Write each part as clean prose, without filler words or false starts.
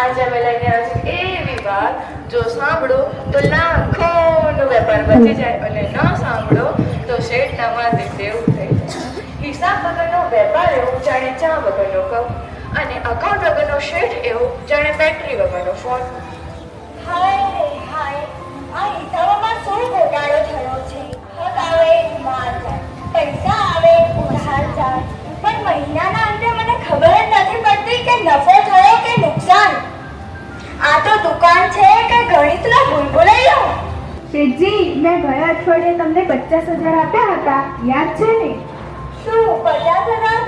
આજે અમે લઈને આવ્યા છીએ એવી વાત, જો સાંભળો તો લાખોનો વેપાર બચી જાય અને ન સાંભળો તો શેઠના માથે દેવું થઈ જાય. હિસાબ વગરનો વેપાર એવો જાણે ચા વગરનો કપ, અને અકાઉન્ટ વગરનો શેઠ એવો જાણે બેટરી વગરનો ફોન. હાય રે હાય, આ હિસાબોમાં શું ઘોટાળો થયો છે? હક આવે માર જાય, પૈસા આવે ઉધાર જાય, પણ મહિનાના અંતે મને ખબર જ નથી પડતી કે નફો થયો કે નુકસાન. આ તો દુકાન છે કે ગણિતનો ભૂલભુલૈયો? શેઠજી, મેં ગયા અઠવાડિયે તમને 50,000 આપ્યા હતા, યાદ છે ને? શું 50,000?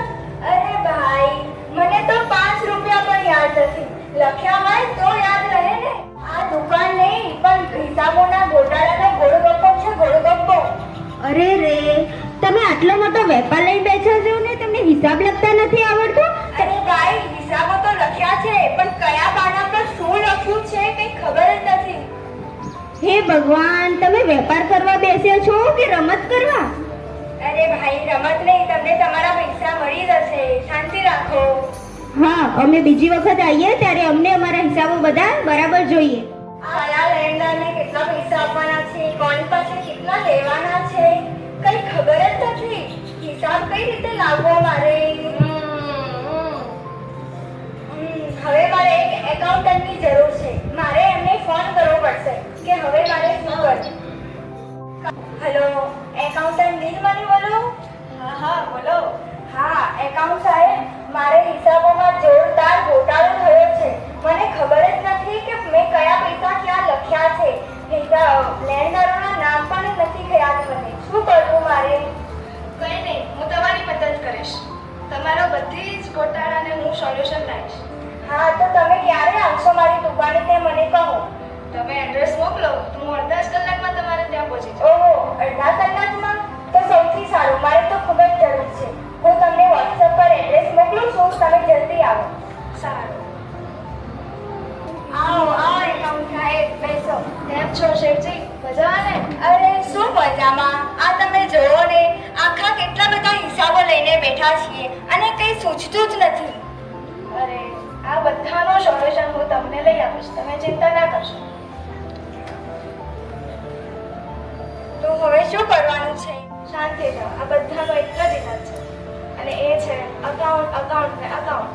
અરે ભાઈ, મને તો 5 રૂપિયા પણ યાદ નથી. લખ્યા હોય તો યાદ રહે ને. આ દુકાન નહીં પણ હિસાબોના ગોટાળાનો ગોળગપ્પો છે, ગોળગપ્પો. અરે રે, તમે આટલો મોટો વેપાર લઈ બેઠા છો ને, તમને હિસાબ લખતા નથી આવડતો? અરે ભાઈ, હિસાબો તો લખ્યા છે પણ કયા પાના પર શું લખ્યું છે કંઈ ખબર જ નથી. હે ભગવાન, તમે વેપાર કરવા બેસ્યા છો કે રમત કરવા? અરે ભાઈ, રમત નહીં, તમને તમારા પૈસા મળી જશે, શાંતિ રાખો. હા, અમે બીજી વખત આવીએ ત્યારે અમને અમારા હિસાબો બધા બરાબર જોઈએ. કયા લેણદારને કેટલા પૈસા આપવાના છે, કોની પાસે કેટલા લેવાના છે, કઈ ખબર જ નથી. હિસાબ કઈ રીતે લાવવો મારે? હવે મારે એક એકાઉન્ટન્ટની જરૂર છે. મારે એમને ફોન કરવો પડશે કે હવે મારે શું કરવું. હેલો, એકાઉન્ટન્ટ નીલમણી બોલો? હા હા બોલો. હા, એકાઉન્ટ સાહેબ, મારે હિસાબોમાં જોરદાર ગોટાળો થયો છે. મને ખબર જ નથી કે મેં કયા પૈસા ક્યાં લખ્યા છે. લેણદારોના નામ પણ નથી ખ્યાલ મને. શું કરવું મારે? કંઈ નહીં, હું તમારી મદદ કરીશ. તમારો બધી જ ગોટાળાને હું સોલ્યુશન લાવીશ. હા, તો તમે ક્યારે આવશો મારી દુકાને તે મને કહો. તમે એડ્રેસ મોકલો તો હું અડધા જ કલાકમાં તમારે ત્યાં પહોંચી જાઉં. ઓહો, અડધા કલાકમાં? તો સૌથી સારું, મારે તો ખૂબ જ જરૂર છે. હું તમને WhatsApp પર એડ્રેસ મોકલું છું, તમે જલ્દી આવો. સારું. આવો આવો એકાઉન્ટ સાહેબ, બેસો. કેમ છો શેઠજી, મજામાં ને? અરે શું મજામાં, આ તમે જોવો ને, આખા કેટલા બધા હિસાબો લઈને બેઠા છીએ અને કંઈ સૂચતું જ નથી. અરે, આ બધાનો સોલ્યુશન હું તમને લઈ આપીશ, તમે ચિંતા ના કરશો. તો હવે શું કરવાનું છે? શાંતિ જાઓ, આ બધાનો એક જ ઇલાજ છે અને એ છે અકાઉન્ટ, અકાઉન્ટ ને અકાઉન્ટ.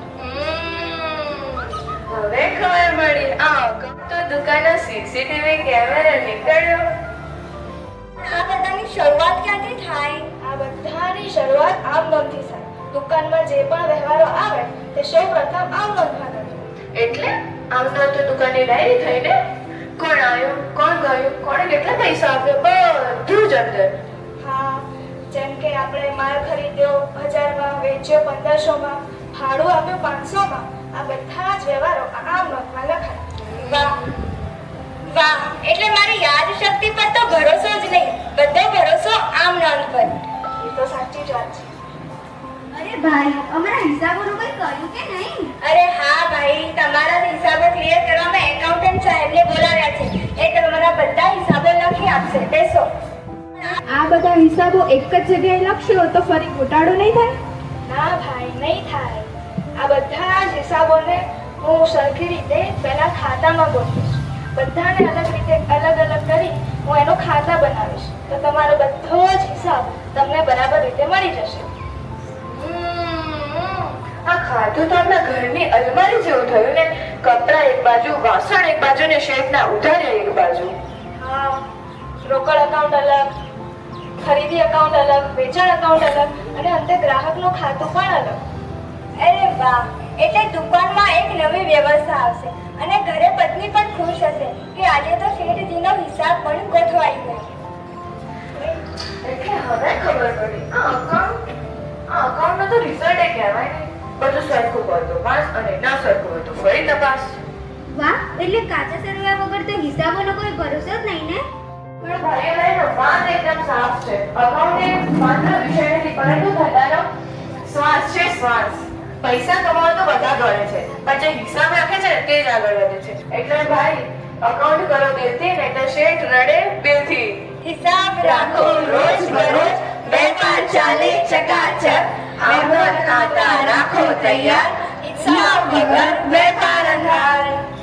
હવે ખબર પડી, આ અકાઉન્ટ તો દુકાનનો સીસીટીવી કેમેરા નીકળ્યો. આ બધાની શરૂઆત ક્યાંથી થાય? આ બધાની શરૂઆત આમ નોંધથી થાય. દુકાનમાં જે પણ વ્યવહારો આવે તે સૌપ્રથમ આમ નોંધમાં થશે. એટલે આમ નોંધ તો દુકાનની ડાયરી થઈને કોણ આવ્યું, કોણ ગયું, કોણે કેટલા પૈસા આપ્યા, બધું જ અંદર. હા, જેમ કે આપણે માલ ખરીદ્યો 1000માં, વેચ્યો 1500માં, ભાડું આપ્યું 500માં, આ બધા જ વ્યવહારો આમ નોંધમાં લખાય. વાહ વાહ, એટલે મારી યાદ શક્તિ પર તો ભરોસો જ નહીં, બધો ભરોસો આમ નોંધ પર. એ તો સાચી જ વાત છે. અરે ભાઈ, અમારા હિસાબોનું કંઈ કર્યું કે નહીં? અરે હા ભાઈ, તમારા હિસાબો ક્લિયર કરવામાં એકાઉન્ટન્ટ સાહેબને બોલાવ્યા છે. એ તમારા બધા હિસાબો લખી આપશે, બેસો. આ બધા હિસાબો એક જ જગ્યાએ લખશો તો ફરી ગોટાળો નહીં થાય? ના ભાઈ, નહીં થાય. આ બધા જ હિસાબોને હું સરખી રીતે પહેલા ખાતામાં ગોઠવીશ. બધાને અલગ રીતે અલગ અલગ કરી હું એનું ખાતા બનાવીશ, તો તમારો બધો જ હિસાબ તમને બરાબર રીતે મળી જશે. આ ખાતું તો આપણા ઘરની અલમારી જેવું થયું ને. કપડા એક બાજુ, વાસણ એક બાજુ ને શેઠના ઉધાર્યા એક બાજુ. હા, રોકડ અકાઉન્ટ અલગ, ખરીદી અકાઉન્ટ અલગ, વેચાણ અકાઉન્ટ અલગ અને અંતે ગ્રાહકનું ખાતું પણ અલગ. અરે વાહ, એટલે દુકાનમાં એક નવી વ્યવસ્થા આવશે અને ઘરે પત્ની પણ ખુશ હશે કે આજે તો શેઠજીનો હિસાબ પણ ગોઠવાઈ ગયો. એટલે હવે ખબર પડી, આ અકાઉન્ટનો તો રિઝલ્ટ એ કહેવાય ને. બધું સરખું હોય તો પાસ અને ના સરખું હોય તો ફરી તપાસ. વાહ, એટલે કાચા સરવા વગર તો હિસાબોનો કોઈ ભરોસો જ નહીં ને? પણ ભાઈ બહેનો, વાત એકદમ સાફ છે. અકાઉન્ટ એ માત્ર વિષય નથી, પરંતુ ધંધાનો શ્વાસ છે, શ્વાસ. પૈસા કમાવા તો બધા દોડે છે, પણ જે હિસાબ રાખે છે તે જ આગળ વધે છે. એટલે ભાઈ, અકાઉન્ટ કરો દિલથી, નહીં તો શેઠ રડે બિલથી. હિસાબ રાખો રોજ બરોજ, વેપાર ચાલે ચકાચક, આવક ખાતા રાખો તૈયાર, હિસાબ વગર વેપાર થાય.